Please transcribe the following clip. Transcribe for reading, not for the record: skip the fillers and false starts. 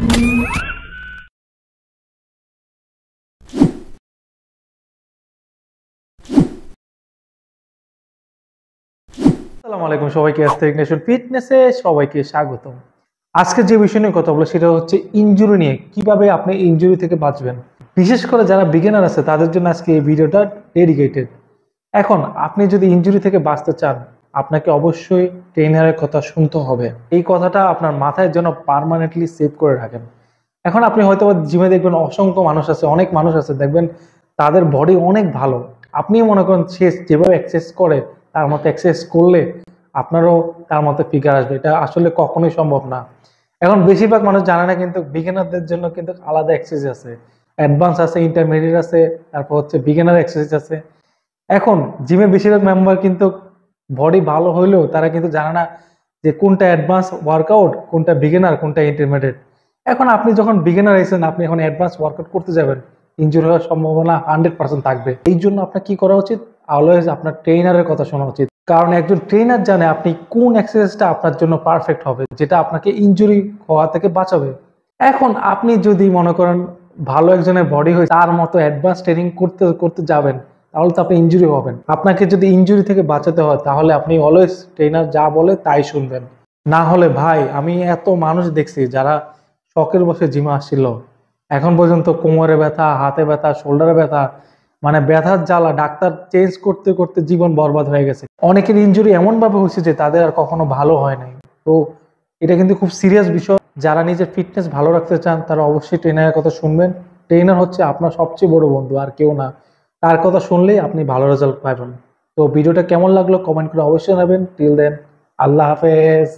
আসসালামু আলাইকুম সবাইকে, অ্যাস্থেটিক নেশন ফিটনেসে সবাইকে স্বাগতম। আজকে যে বিষয় নিয়ে কথা বলবো সেটা হচ্ছে ইনজুরি নিয়ে, কিভাবে আপনি ইনজুরি থেকে বাঁচবেন। বিশেষ করে যারা বিগিনার আছে তাদের জন্য আজকে এই ভিডিওটা ডেডিকেটেড। এখন আপনি যদি ইনজুরি থেকে বাঁচতে চান, আপনাকে অবশ্যই ট্রেনারের কথা শুনতে হবে। এই কথাটা আপনার মাথায় যেন পার্মানেন্টলি সেভ করে রাখেন। এখন আপনি হয়তো জিমে দেখবেন অসংখ্য মানুষ আছে, অনেক মানুষ আছে, দেখবেন তাদের বডি অনেক ভালো। আপনিও মনে করেন সে যেভাবে এক্সারসাইজ করে তার মতো এক্সারসাইজ করলে আপনারও তার মতো ফিগার আসবে, এটা আসলে কখনোই সম্ভব না। এখন বেশিরভাগ মানুষ জানে না, কিন্তু বিগিনারদের জন্য কিন্তু আলাদা এক্সারসাইজ আছে, অ্যাডভান্স আছে, ইন্টারমিডিয়েট আছে, তারপর হচ্ছে বিগিনার এক্সারসাইজ আছে। এখন জিমে বেশিরভাগ মেম্বার কিন্তু বডি ভালো হইলেও তারা কিন্তু জানে না যে কোনটা অ্যাডভান্স ওয়ার্কআউট, কোনটা বিগিনার, কোনটা ইন্টারমিডিয়েট। এখন আপনি যখন বিগিনার আছেন, আপনি এখন অ্যাডভান্স ওয়ার্কআউট করতে যাবেন, ইনজুরি হওয়ার সম্ভাবনা 100% থাকবে। এই জন্য আপনার কি করা উচিত? অলওয়েজ আপনার ট্রেনারের কথা শোনা উচিত, কারণ একজন ট্রেনার জানে আপনি কোন এক্সারসাইজটা আপনার জন্য পারফেক্ট হবে, যেটা আপনাকে ইনজুরি হওয়া থেকে বাঁচাবে। এখন আপনি যদি মনে করেন ভালো একজনের বডি হয়ে তার মতো অ্যাডভান্স ট্রেনিং করতে করতে যাবেন, তাহলে তো আপনি ইনজুরি হবেন। আপনাকে যদি ইনজুরি থেকে বাঁচাতে হয় তাহলে আপনি অলওয়েজ ট্রেনার যা বলে তাই শুনবেন। না হলে ভাই, আমি এত মানুষ দেখছি যারা শখের বসে জিমে আসছিল, এখন পর্যন্ত কোমরে ব্যথা, হাতে ব্যথা, শোল্ডারে ব্যথা, মানে ব্যথার জ্বালা ডাক্তার চেঞ্জ করতে করতে জীবন বরবাদ হয়ে গেছে। অনেকের ইনজুরি এমন ভাবে হয়েছে যে তাদের আর কখনো ভালো হয় নাই। তো এটা কিন্তু খুব সিরিয়াস বিষয়। যারা নিজের ফিটনেস ভালো রাখতে চান তারা অবশ্যই ট্রেনারের কথা শুনবেন। ট্রেনার হচ্ছে আপনার সবচেয়ে বড় বন্ধু, আর কেউ না। তার কথা শুনলেই আপনি ভালো রেজাল্ট পাবেন। তো ভিডিওটা কেমন লাগলো কমেন্ট করে অবশ্যই জানাবেন। টিল দেন, আল্লাহ হাফেজ।